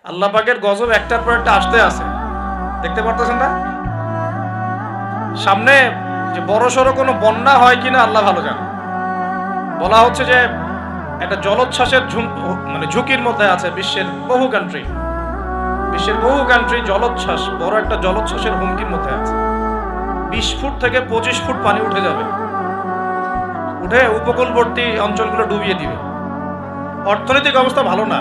আল্লাহ পাকের গজব একটার পর একটা আসতে আছে, দেখতে পারতেছেন না? সামনে যে বড় সড়ো কোনো বন্যা হয় কিনা আল্লাহ ভালো জানে। বলা হচ্ছে যে একটা জলোচ্ছ্বাসের ঝুঁকির মধ্যে আছে বিশ্বের বহু কান্ট্রি। জলোচ্ছ্বাস, বড় একটা জলোচ্ছ্বাসের হুমকির মধ্যে আছে। 20 ফুট থেকে 25 ফুট পানি উঠে যাবে, উঠে উপকূলবর্তী অঞ্চলগুলো ডুবিয়ে দিবে। অর্থনৈতিক অবস্থা ভালো না,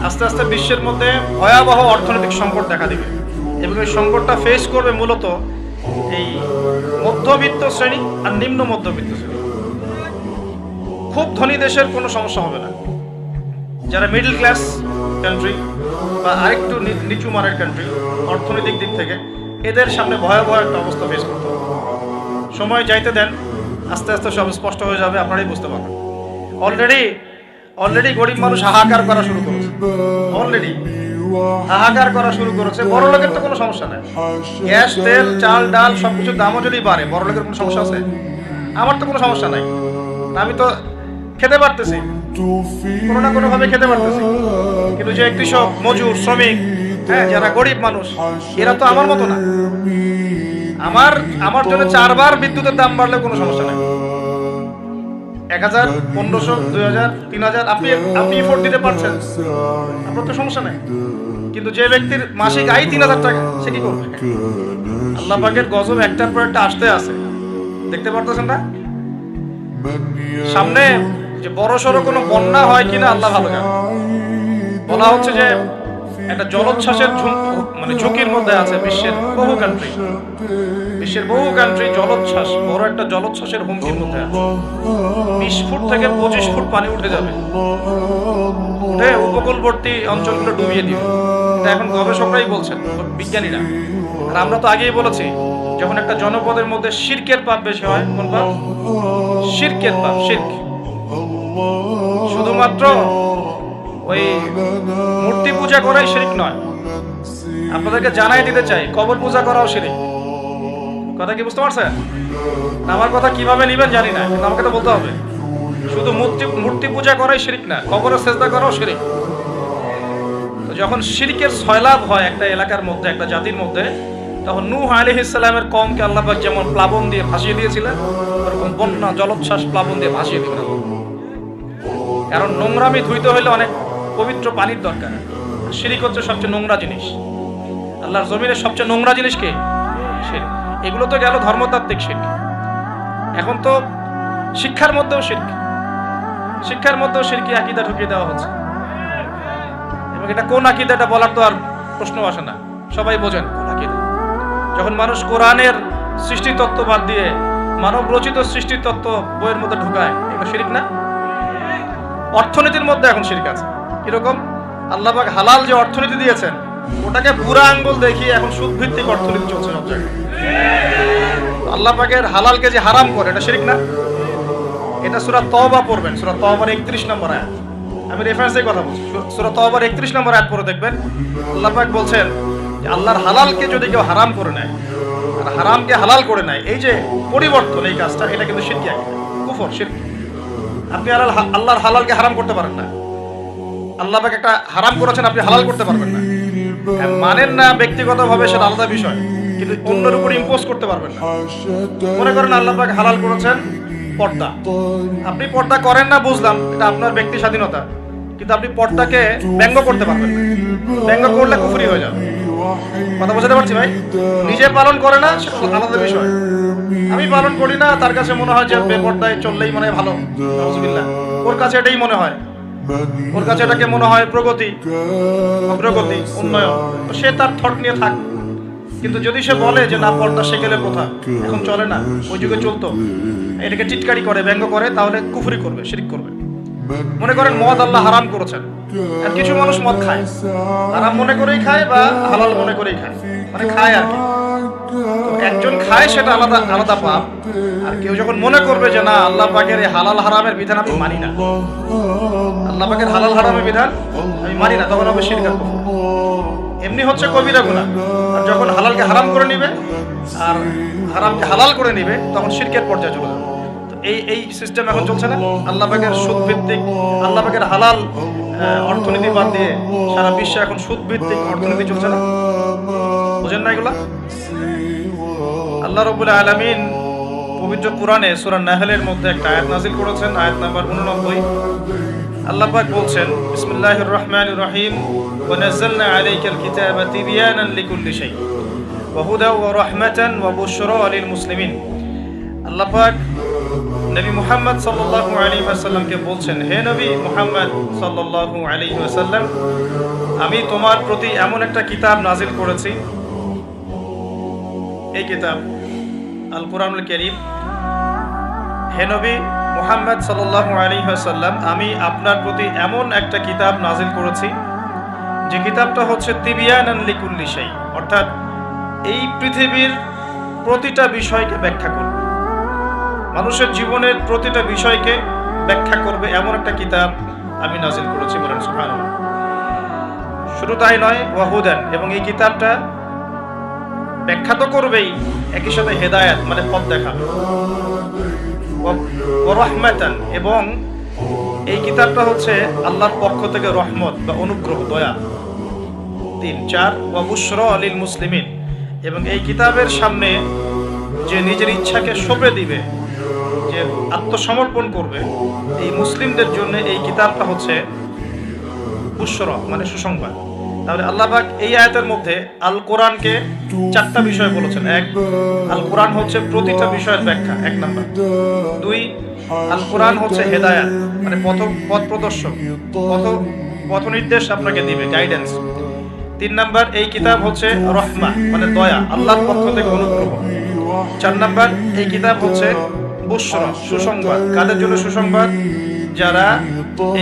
আস্তে আস্তে বিশ্বের মধ্যে ভয়াবহ অর্থনৈতিক সংকট দেখা দিবে এবং এই সংকটটা ফেস করবে মূলত এই মধ্যবিত্ত শ্রেণী আর নিম্ন মধ্যবিত্ত শ্রেণী। খুব ধনী দেশের কোনো সমস্যা হবে না, যারা মিডল ক্লাস কান্ট্রি বা আরেকটু নিচু মানের কান্ট্রি অর্থনৈতিক দিক থেকে, এদের সামনে ভয়াবহ একটা অবস্থা ফেস করতে হবে। সময় যাইতে দেন, আস্তে আস্তে সব স্পষ্ট হয়ে যাবে, আপনারাই বুঝতে পারবেন। অলরেডি গরিব মানুষ হাহাকার করা শুরু করেছে, বড় লোকের তো কোনো সমস্যা নাই। গ্যাস, তেল, চাল, ডাল সবকিছুর দামও যদি বাড়ে, বড় লোকের কোনো সমস্যা আছে? আমার তো কোনো সমস্যা নাই, আমি তো খেতে পারতেছি, কোনো না কোনো ভাবে খেতে পারতেছি। কিন্তু যে কৃষক, মজুর, শ্রমিক, যারা গরিব মানুষ, এরা তো আমার মতো না। আমার জন্য 4 বার বিদ্যুতের দাম বাড়লে কোনো সমস্যা নাই। 1000, 1500, 2000, 3000 আপনি এফোর্ট দিতে পারছেন, আপনার তো সমস্যা নাই। কিন্তু যে ব্যক্তির মাসিক আয় 3000 টাকা, সে কি করবে? আল্লাহ পাকের গজব একটার পর একটা আসতে আছে, দেখতে পারতেছেন না? সামনে যে বড় সড়ো কোনো বন্যা হয় কিনা আল্লাহ ভালো জানে। বলা হচ্ছে যে একটা জলোচ্ছ্বাসের ঝুঁকির মধ্যে আছে বিশ্বের বহু কান্ট্রি জলোচ্ছ্বাস, বড় একটা জলোচ্ছ্বাসের হুমকির মধ্যে আছে। 20 ফুট থেকে 25 ফুট পানি উঠে যাবে, উঠে উপকূলবর্তী অঞ্চলগুলো ডুবিয়ে দিবে। এটা এখন গবেষকরাই বলছেন, বিজ্ঞানীরা। আর আমরা তো আগেই বলেছি, যখন একটা জনপদের মধ্যে শিরকের পাপ বেশি হয়, কোন পাপ? শিরকের পাপ। শিরক শুধুমাত্র ওই মূর্তি পূজা করাই শিরক নয়, আপনাদেরকে জানাই দিতে চাই, কবর পূজা করাও শিরক। কথা কি বুঝতে পারছেন? আমার কথা কিভাবে নিবেন জানি না, কিন্তু আমাকে তো বলতে হবে। শুধু মূর্তি পূজা করাই শিরক না, কবরে সেজদা করাও শিরক। তো যখন শিরকের সয়লাব হয় একটা এলাকার মধ্যে, একটা জাতির মধ্যে, তখন নূহ আলাইহিস সালামের কওমকে আল্লাহ পাক যেমন প্লাবন দিয়ে ভাসিয়ে দিয়েছিলেন, ওরকম বন্যা, জলোচ্ছ্বাস, প্লাবন দিয়ে ভাসিয়ে দিবেন। কারণ নোংরামি ধুইতে হলে অনেক পবিত্র পানির দরকার। শিরক হচ্ছে সবচেয়ে নোংরা জিনিস। আল্লাহর জমিনের সবচেয়ে নোংরা জিনিস কি? শিরক। এগুলো তো গেল ধর্মতাত্ত্বিক শিরক। এখন তো শিক্ষার মধ্যেও শিরকি আকীদা ঢুকিয়ে দেওয়া হচ্ছে। এবং এটা কোন আকীদা, এটা বলার তো আর প্রশ্ন আসে না, সবাই বোঝেন কোন আকীদা। যখন মানুষ কোরআনের সৃষ্টিতত্ত্ব বাদ দিয়ে মানব রচিত সৃষ্টিতত্ত্ব বইয়ের মধ্যে ঢুকায়, এটা শিরক না? অর্থনীতির মধ্যে এখন শিরক আছে। কিরকম? আল্লাহ পাক হালাল যে অর্থনীতি দিয়েছেন, ওটাকে বুড়া আঙ্গুল দেখিয়ে এখন সুদ ভিত্তিক অর্থনীতি চলছে সব জায়গায়। আল্লাহ পাকের হালালকে যে হারাম করে, এটা শিরক না? এটা সূরা তওবা পড়বেন, সূরা তওবার 31 নম্বর আয়াত। আমি রেফারেন্সের কথা বলছি, সূরা তওবার 31 নম্বর আয়াত পড়ে দেখবেন। আল্লাহ পাক বলছেন যে আল্লাহর হালালকে যদি কেউ হারাম করে নেয় আর হারামকে হালাল করে নেয়, এই যে পরিবর্তন, এই কাজটা, এটা কিন্তু শিরকি আকীদা, কুফর, শিরক। আপনি আল্লাহর হালালকে হারাম করতে পারেন না। আল্লাহ পাক একটা হারাম করেছেন, আপনি হালাল করতে পারবেন না। মানেন না ব্যক্তিগতভাবে, সেটা আলাদা বিষয়, কিন্তু অন্যের উপর ইম্পোজ করতে পারবেন না। মনে করেন আল্লাহ পাক হালাল করেছেন পর্দা, আপনি পর্দা করেন না, বুঝলাম, এটা আপনার ব্যক্তি স্বাধীনতা, কিন্তু আপনি পর্দাকে ব্যঙ্গ করতে পারবেন না। ব্যঙ্গ করলে কুফরি হয়ে যাবে। কথা বুঝতে পারছি ভাই? নিজে পালন করে না, সেটা আলাদা বিষয়। আমি পালন করি না, তার কাছে মনে হয় যে বেপর্দায় চললেই মনে হয় ভালো, নাউজুবিল্লাহ। ওর কাছে এটাই মনে হয়, ওর কাছে এটাকে মনে হয় প্রগতি, অগ্রগতি, উন্নয়ন। তো সে তার থট নিয়ে থাক। কিন্তু যদি সে বলে যে না, পর্দা সেকেলে প্রথা, এখন চলে না, ওই যুগে চলতো, এটাকে টিটকারি করে, ব্যঙ্গ করে, তাহলে কুফরি করবে, শিরক করবে। মনে করেন মদ আল্লাহ হারাম করেছেন, আর কিছু মানুষ মদ খায়, হারাম মনে করেই খায় বা হালাল মনে করেই খায়, মানে খায় আর কি। একজন খায়, সেটা আলাদা আলাদা পাপ। আর কেউ যখন মনে করবে যে না, আল্লাহ পাকের এই হালাল হারামের বিধান আমি মানি না, আল্লাহ পাকের হালাল হারামের বিধান আমি মানি না, তখন হবে শিরক আর কুফর। এমনি হচ্ছে কবিরা গুনাহ। আর যখন হালালকে হারাম করে নিবে আর হারামকে হালাল করে নিবে, তখন শিরকের পর্যায়ে চলে যাবে। এই সিস্টেম এখন চলছে না। আল্লাহ পাকের সুদ ভিত্তিক, আল্লাহ পাকের হালাল অর্থনীতি বাদ দিয়ে সারা বিশ্বে এখন সুদ ভিত্তিক অর্থনীতি চলছে না? বুঝেন না এগুলা? আল্লাহ রাব্বুল আলামিন পবিত্র কোরআনে সূরা নাহলের মধ্যে একটা আয়াত নাযিল করেছেন, আয়াত নাম্বার 89। আল্লাহ পাক বলছেন, বিসমিল্লাহির রহমানির রহিম, ওয়া নাযালনা আলাইকাল কিতাবা তিবয়ানান লিকুল্লি শাই ওয়া হুদা ওয়া রাহমাতান ওয়া বুশরা লিল মুসলিমিন। আল্লাহ পাক নবী মুহাম্মদ সাল্লাল্লাহু আলাইহি ওয়াসাল্লামকে বলছেন, হে নবী মুহাম্মদ সাল্লাল্লাহু আলাইহি ওয়াসাল্লাম, আমি তোমার প্রতি এমন একটা কিতাব নাযিল করেছি, এই কিতাব আল কোরআনুল কারীম। হে নবী মুহাম্মদ সাল্লাল্লাহু আলাইহি ওয়াসাল্লাম, আমি আপনার প্রতি এমন একটা কিতাব নাযিল করেছি যে কিতাবটা হচ্ছে তিবয়ানান লিকুল্লি শাই, অর্থাৎ এই পৃথিবীর প্রতিটা বিষয়কে ব্যাখ্যা করবে, মানুষের জীবনের প্রতিটা বিষয়কে ব্যাখ্যা করবে এমন একটা কিতাব আমি নাযিল করেছি। বলেন সুবহানাল্লাহ। শুধু তাই নয়, ওয়া হুদান, এবং এই কিতাবটা ব্যাখ্যা তো করবেই, একই সাথে হেদায়েত মানে পথ দেখাবে, ওয়া রাহমাতান, এবং এই কিতাবটা হচ্ছে আল্লাহর পক্ষ থেকে রহমত বা অনুগ্রহ, দয়া। 3, 4, ওয়া বুশরা লিল মুসলিমিন, এবং এই কিতাবের সামনে যে নিজের ইচ্ছাকে সঁপে দিবে, যে আত্মসমর্পণ করবে, এই মুসলিমদের জন্য এই কিতাবটা হচ্ছে বুশরা মানে সুসংবাদ। তাহলে আল্লাহ পাক এই আয়াতের মধ্যে আল কোরআনকে 4টা বিষয় বলেছেন। 1, আল কোরআন হচ্ছে প্রতিটা বিষয়ের ব্যাখ্যা, 1 নাম্বার। 2, আল কোরআন হচ্ছে হেদায়েত মানে পথ প্রদর্শক, পথ নির্দেশ আপনাকে দিবে, গাইডেন্স। 3 নাম্বার, এই কিতাব হচ্ছে রহমা মানে দয়া, আল্লাহর পক্ষ থেকে অনুগ্রহ। 4 নাম্বার, এই কিতাব হচ্ছে বুশরা সুসংবাদ। কাদের জন্য সুসংবাদ? যারা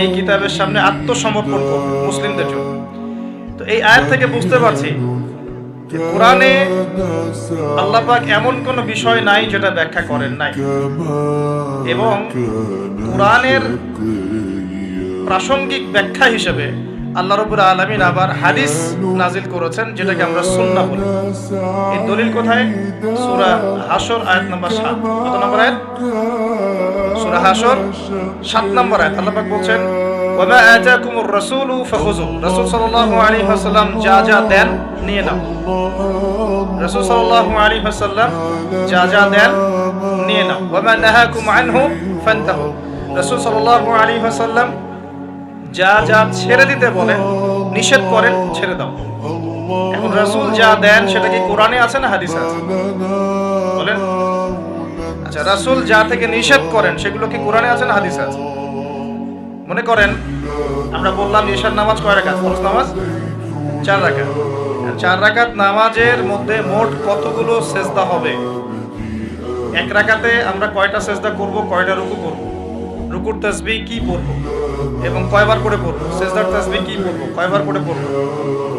এই কিতাবের সামনে আত্মসমর্পণ করবে, মুসলিমদের জন্য। তো এই আয়াত থেকে বুঝতে পারছি যে কোরআনে আল্লাহ পাক এমন কোন বিষয় নাই যেটা ব্যাখ্যা করেন নাই, এবং কোরআনের প্রাসঙ্গিক ব্যাখ্যা হিসেবে আল্লাহ রাব্বুল আলামিন আবার হাদিস নাযিল করেছেন, যেটাকে আমরা সুন্নাহ বলি। এই দলিল কোথায়? সূরা হাশর আয়াত নাম্বার 7। কত নম্বর আয়াত? সূরা হাশর 7 নম্বর আয়াত। আল্লাহ পাক বলছেন, ওয়া মা আতাকুমুর রাসূলু ফাখুযু, রাসূল সাল্লাল্লাহু আলাইহি ওয়াসাল্লাম যা যা দেন নিয়ে নাও। রাসূল সাল্লাল্লাহু আলাইহি ওয়াসাল্লাম যা যা দেন নিয়ে নাও। ওয়া মা নাহাকুম আনহু ফান্তাহু, রাসূল সাল্লাল্লাহু আলাইহি ওয়াসাল্লাম যা যা ছেড়ে দিতে বলেন, নিষেধ করেন, ছেড়ে দাও। এখন রাসূল যা দেন সেটা কি কোরআনে আছে না হাদিসে আছে? বলেন। আচ্ছা, রাসূল যা থেকে নিষেধ করেন সেগুলো কি কোরআনে আছে না হাদিসে আছে? মনে করেন আমরা বললাম ঈশার নামাজ কয় রাকাত? ফরজ নামাজ 4 রাকাত। 4 রাকাত নামাজের মধ্যে মোট কতগুলো সেজদা হবে? 1 রাকাতে আমরা কয়টা সেজদা করব, কয়টা রুকু করব, রুকুর তাসবিহ কি পড়ব এবং কয়বার করে পড়ব, সেজদার তাসবিহ কি পড়ব, কয়বার করে পড়ব,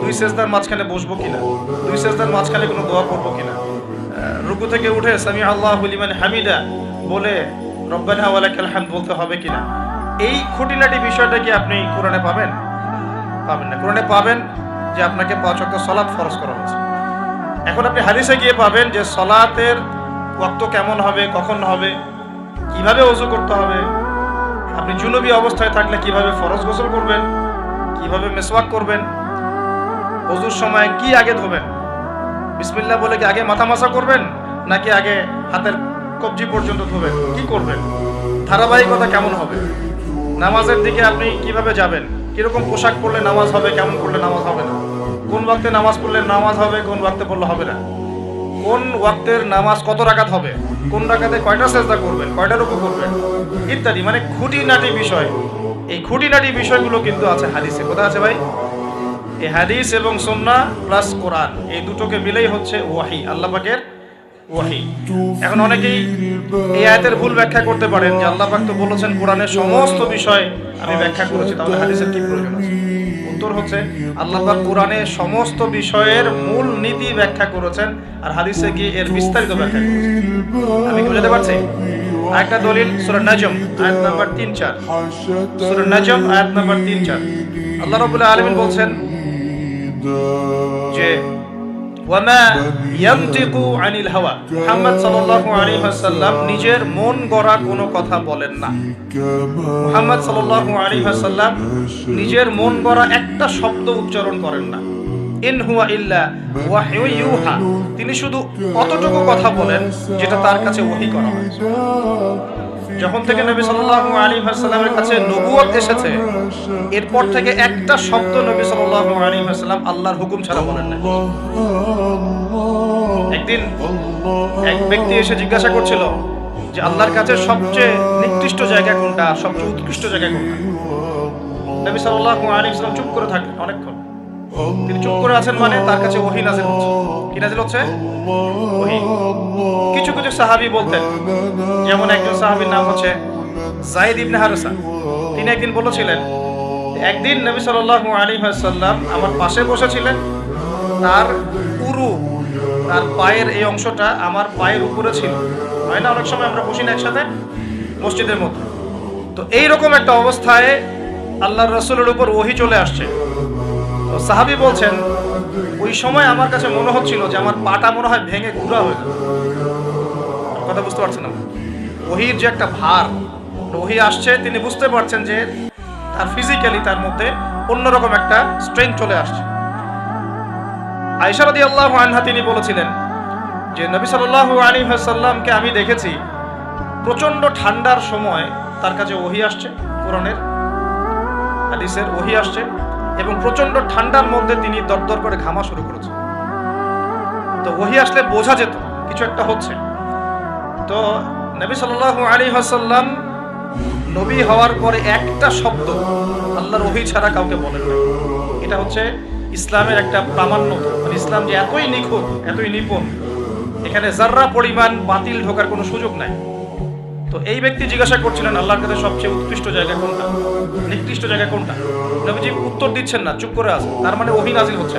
2 সেজদার মাঝখানে বসবো কিনা, 2 সেজদার মাঝখানে কোনো দোয়া করব কিনা, রুকু থেকে উঠে সামি আল্লাহু লিমান হামিদা বলে রব্বানা ওয়া লাকাল হামদ বলতে হবে কিনা, এই খুঁটিনাটি বিষয়টা কি আপনি কোরআনে পাবেন? পাবেন না। কোরআনে পাবেন যে আপনাকে 5 ওয়াক্ত সালাত ফরজ করা হয়েছে। এখন আপনি হাদিসে গিয়ে পাবেন যে সালাতের ওয়াক্ত কেমন হবে, কখন হবে, কিভাবে ওযু করতে হবে, আপনি জুনুবি অবস্থায় থাকলে কিভাবে ফরজ গোসল করবেন, কিভাবে মিসওয়াক করবেন, ওযুর সময় কি আগে ধোবেন, বিসমিল্লাহ বলে কি আগে মাথা মাসা করবেন নাকি আগে হাতের কবজি পর্যন্ত ধোবেন, কি করবেন, ধারাবাহিকতা কেমন হবে, নামাজের দিকে আপনি কিভাবে যাবেন, কিরকম পোশাক পরলে নামাজ হবে, কেমন পড়লে নামাজ হবে না, কোন ওয়াক্তে নামাজ পড়লে নামাজ হবে, কোন ওয়াক্তে পড়লে হবে না, কোন ওয়াক্তের নামাজ কত রাকাত হবে, কোন রাকাতে কয়টা সেজদা করবেন, কয়টা রুকু করবেন ইত্যাদি, মানে খুঁটিনাটি বিষয়। এই খুঁটিনাটি বিষয়গুলো কিন্তু আছে হাদিসে। কোথায় আছে ভাই? এই হাদিস এবং সুন্নাহ প্লাস কোরআন, এই দুটোকে মিলেই হচ্ছে ওয়াহি, আল্লাহ পাকের ওয়াহি। এখন অনেকেই এই আয়াতের ভুল ব্যাখ্যা করতে পারেন যে আল্লাহ পাক তো বলেছেন কোরআনের সমস্ত বিষয় আমি ব্যাখ্যা করেছি, তাহলে হাদিসের কি প্রয়োজন আছে? উত্তর হচ্ছে আল্লাহ পাক কোরআনে সমস্ত বিষয়ের মূল নীতি ব্যাখ্যা করেছেন, আর হাদিসে গিয়ে এর বিস্তারিত ব্যাখ্যা করেছেন। আমি কি বুঝাতে পারছি? আরেকটা দলিল সূরা নাজম আয়াত নাম্বার 3-4। সূরা নাজম আয়াত নাম্বার 3-4 আল্লাহ রাব্বুল আলামিন বলছেন যে ওয়ামা ইয়ানতিকু আনিল হাওয়া, মুহাম্মদ সাল্লাল্লাহু আলাইহি ওয়াসাল্লাম নিজের মন গড়া কোনো কথা বলেন না। মুহাম্মদ সাল্লাল্লাহু আলাইহি ওয়াসাল্লাম নিজের মন গড়া একটা শব্দ উচ্চারণ করেন না। ইন হুয়া ইল্লা ওয়াহয়ু ইউহা, তিনি শুধু অতটুকু কথা বলেন যেটা তার কাছে ওহী করা হয়। যখন থেকে নবী সাল্লাল্লাহু আলাইহি ওয়াসাল্লামের কাছে নবুয়ত এসেছে, এরপর থেকে একটা শব্দ নবী সাল্লাল্লাহু আলাইহি ওয়াসাল্লাম আল্লাহর হুকুম ছাড়া বলেন না। একদিন এক ব্যক্তি এসে জিজ্ঞাসা করছিল যে আল্লাহর কাছে সবচেয়ে নিকৃষ্ট জায়গা কোনটা, সবচেয়ে উৎকৃষ্ট জায়গা কোনটা। নবী সাল্লাল্লাহু আলাইহি ওয়াসাল্লাম চুপ করে থাকলেন অনেকক্ষণ। তিনি চুপ করে আছেন মানে তার কাছে ওহী নাযিল হচ্ছে। কি নাযিল হচ্ছে? ওহী। কিছু কিছু সাহাবী বলতেন, যেমন একজন সাহাবীর নাম হচ্ছে যায়েদ ইবনে হারেসা। তিনি একদিন বলেছিলেন, একদিন নবী সাল্লাল্লাহু আলাইহি ওয়াসাল্লাম আমার পাশে বসেছিলেন, তার উরু, তার পায়ের এই অংশটা আমার পায়ের উপরে ছিল। হয় না অনেক সময় আমরা বসি না একসাথে মসজিদের মধ্যে, তো এইরকম একটা অবস্থায় আল্লাহর রাসূলের উপর ওহী চলে আসছে। তো সাহাবী বলছেন, ওই সময় আমার কাছে মনে হচ্ছিল যে আমার পাটা মনে হয় ভেঙে গুঁড়া হয়ে যাবে। কথা বুঝতে পারছেন না? ওহীর যে একটা ভার, ওহী আসছে, তিনি বুঝতে পারছেন যে তার ফিজিক্যালি তার মধ্যে অন্যরকম একটা স্ট্রেংথ চলে আসছে। আয়েশা রাদিয়াল্লাহু আনহা তিনি বলেছিলেন যে নবী সাল্লাল্লাহু আলাইহি ওয়াসাল্লামকে আমি দেখেছি প্রচন্ড ঠান্ডার সময় তার কাছে ওহী আসছে, কোরআনের হাদিসের ওহী আসছে, এবং প্রচন্ড ঠান্ডার মধ্যে তিনি দরদর করে ঘামা শুরু করেছেন। তো ওহী আসলে বোঝা যেত কিছু একটা হচ্ছে। তো নবী সাল্লাল্লাহু আলাইহি ওয়াসাল্লাম নবী হওয়ার পরে একটা শব্দ আল্লাহর ওহী ছাড়া কাউকে বলেন না। এটা হচ্ছে ইসলামের একটা প্রামাণ্যতা, মানে ইসলাম যে এতই নিখুঁত, এতই নিপুণ, এখানে যাররা পরিমাণ বাতিল ঢোকার কোনো সুযোগ নাই। তো এই ব্যক্তি জিজ্ঞাসা করছিলেন আল্লাহর কাছে সবচেয়ে উৎকৃষ্ট জায়গা কোনটা, নিকৃষ্ট জায়গা কোনটা। নবীজি উত্তর দিচ্ছেন না, চুপ করে আছেন। তার মানে ওহী নাযিল হচ্ছে।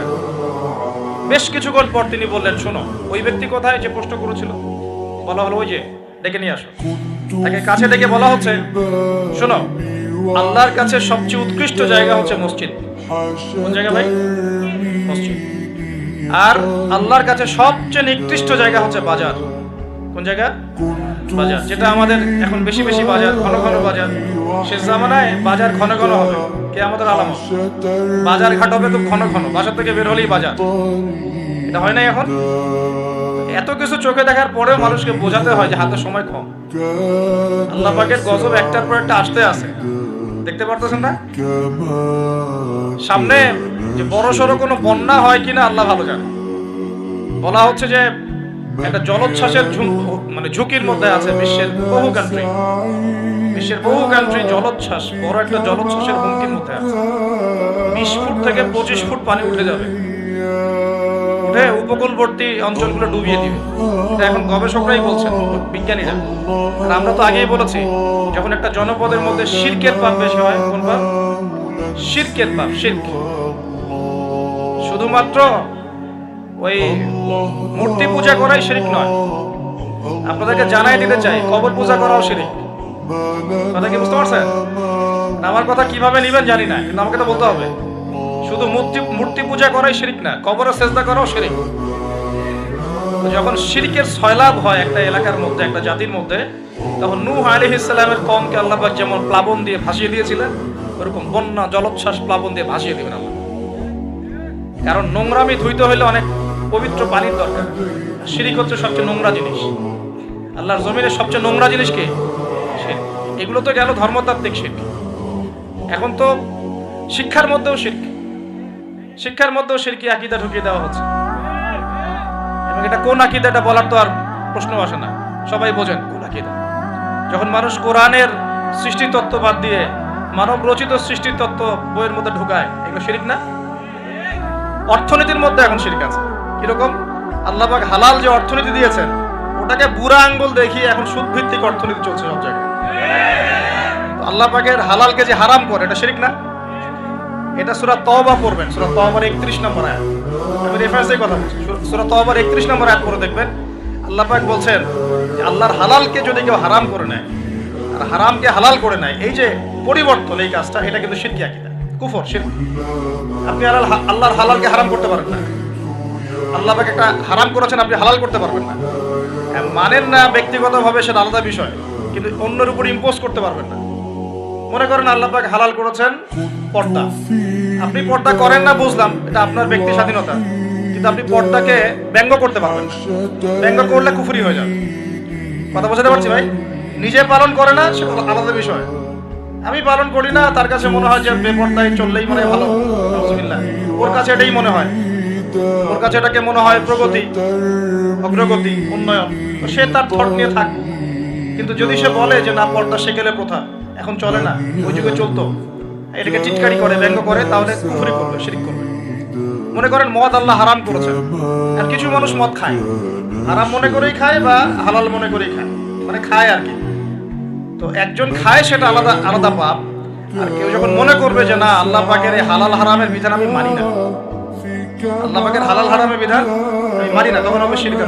বেশ কিছুক্ষণ পর তিনি বললেন, শোনো, ওই ব্যক্তি কোথায় যে প্রশ্ন করেছিল? বলা হলো, ওই যে, ডেকে নিয়ে আসো। তাকে কাছে ডেকে বলা হচ্ছে, শোনো, আল্লাহর কাছে সবচেয়ে উৎকৃষ্ট জায়গা হচ্ছে মসজিদ। কোন জায়গা ভাই? মসজিদ। আর আল্লাহর কাছে সবচেয়ে নিকৃষ্ট জায়গা হচ্ছে বাজার। কোন জায়গা? বাজার। যেটা আমাদের এখন বেশি বেশি বাজার, ঘন ঘন বাজার। শেষ জামানায় বাজার ঘন ঘন হবে, কিয়ামতের আলামত। বাজার ঘাট হবে তো ঘন ঘন, বাসা থেকে বের হলেই বাজার। এটা হয় না এখন? এত কিছু চোখে দেখার পরেও মানুষকে বোঝাতে হয় যে হাতে সময় কম। আল্লাহ পাকের গজব একটার পর একটা আসতে আছে, দেখতে পারতেছেন না? সামনে যে বড় সড়ো কোনো বন্যা হয় কিনা আল্লাহ ভালো জানে। বলা হচ্ছে যে একটা জলোচ্ছ্বাসের মানে ঝুঁকির মধ্যে আছে বিশ্বের বহু কান্ট্রি। বিশ্বের বহু কান্ট্রি জলোচ্ছ্বাস, বড় একটা জলোচ্ছ্বাসের হুমকির মধ্যে আছে। 20 ফুট থেকে 25 ফুট পানি উঠে যাবে, উঠে উপকূলবর্তী অঞ্চলগুলো ডুবিয়ে দিবে। এটা এখন গবেষকরাই বলছেন, বিজ্ঞানীরা। আর আমরা তো আগেই বলেছি, যখন একটা জনপদের মধ্যে শিরকের পাপ বেশি হয়, কোন পাপ? শিরকের পাপ। শিরক শুধুমাত্র ওই মূর্তি পূজা করাই শিরক নয়, আপনাদেরকে জানাই দিতে চাই, কবর পূজা করাও শিরক। কথা কি বুঝতে পারছেন? আমার কথা কিভাবে নিবেন জানি না, কিন্তু আমাকে তো বলতে হবে। শুধু মূর্তি পূজা করাই শিরক না, কবরে সেজদা করাও শিরক। যখন শিরকের সয়লাব হয় একটা এলাকার মধ্যে, একটা জাতির মধ্যে, তখন নূহ আলাইহিস সালামের কওমকে আল্লাহ পাক যেমন প্লাবন দিয়ে ভাসিয়ে দিয়েছিলেন, ওরকম বন্যা, জলোচ্ছ্বাস, প্লাবন দিয়ে ভাসিয়ে দিবেন আল্লাহ। কারণ নোংরামি ধুইতে হলে অনেক পবিত্র পানির দরকার। শিরক হচ্ছে সবচেয়ে নোংরা জিনিস। আল্লাহর জমিনের সবচেয়ে নোংরা জিনিস কি? শিরক। এগুলো তো গেল ধর্মতাত্ত্বিক শিরক। এখন তো শিক্ষার মধ্যেও শিরক, শিক্ষার মধ্যেও শিরকি আকীদা ঢুকিয়ে দেওয়া হচ্ছে। এবং এটা কোন আকীদা, এটা বলার তো আর প্রশ্ন আসে না, সবাই বোঝেন কোন আকীদা। যখন মানুষ কোরআনের সৃষ্টি তত্ত্ব বাদ দিয়ে মানব রচিত সৃষ্টি তত্ত্ব বইয়ের মধ্যে ঢুকায়, এগুলো শিরক না? অর্থনীতির মধ্যে এখন শিরক আছে। কিরকম? আল্লাহ পাক হালাল যে অর্থনীতি দিয়েছেন, ওটাকে বুড়া আঙ্গুল দেখিয়ে এখন সুদ ভিত্তিক অর্থনীতি চলছে সব জায়গায়। আল্লাহ পাকের হালালকে যে হারাম করে, এটা শিরক না? এটা সূরা তওবা পড়বেন, সূরা তওবার 31 নম্বর আয়াত। আমি রেফারেন্সের কথা বলছি, সূরা তওবার 31 নম্বর আয়াত পড়ে দেখবেন। আল্লাহ পাক বলছেন যে আল্লাহর হালালকে যদি কেউ হারাম করে নেয় আর হারামকে হালাল করে নেয়, এই যে পরিবর্তন, এই কাজটা, এটা কিন্তু শিরকি আকীদা, কুফর, শিরক। আপনি আল্লাহর হালালকে হারাম করতে পারেন না, আল্লাহ পাক একটা হারাম করেছেন, আপনি হালাল করতে পারবেন না। মানেন না ব্যক্তিগতভাবে সেটা আলাদা বিষয়, কিন্তু অন্যের উপর ইম্পোজ করতে পারবেন না। মনে করেন আল্লাহ পাক হালাল করেছেন পর্দা, আপনি পর্দা করেন না বুঝলাম, এটা আপনার ব্যক্তি স্বাধীনতা, কিন্তু আপনি পর্দাকে ব্যঙ্গ করতে পারবেন না। ব্যঙ্গ করলে কুফরি হয়ে যাবে। কথা বোঝাতে পারছি ভাই? নিজে পালন করে না সেটা আলাদা বিষয়, আমি পালন করি না, তার কাছে মনে হয় যে বেপর্দায় চললেই মানে ভালো, নাউজুবিল্লাহ, ওর কাছে এটাই মনে হয়, ওর কাছে এটাকে মনে হয় প্রগতি, অগ্রগতি, উন্নয়ন, তো সে তার থট নিয়ে থাক। কিন্তু যদি সে বলে যে না পর্দা সেকেলে প্রথা, এখন চলে না, ওই যুগে চলতো, এটাকে টিটকারি করে ব্যঙ্গ করে, তাহলে কুফরি করবে, শিরক করবে। মনে করেন মদ আল্লাহ হারাম করেছেন, আর কিছু মানুষ মদ খায়, হারাম মনে করেই খায় বা হালাল মনে করেই খায়, মানে খায় আর কি। তো একজন খায় সেটা আলাদা আলাদা পাপ, আর কেউ যখন মনে করবে যে না আল্লাহ পাকের এই হালাল হারামের বিধান আমি মানি না, আল্লাহ পাকের হালাল হারামের বিধান আমি মানি না, তখন হবে শিরক।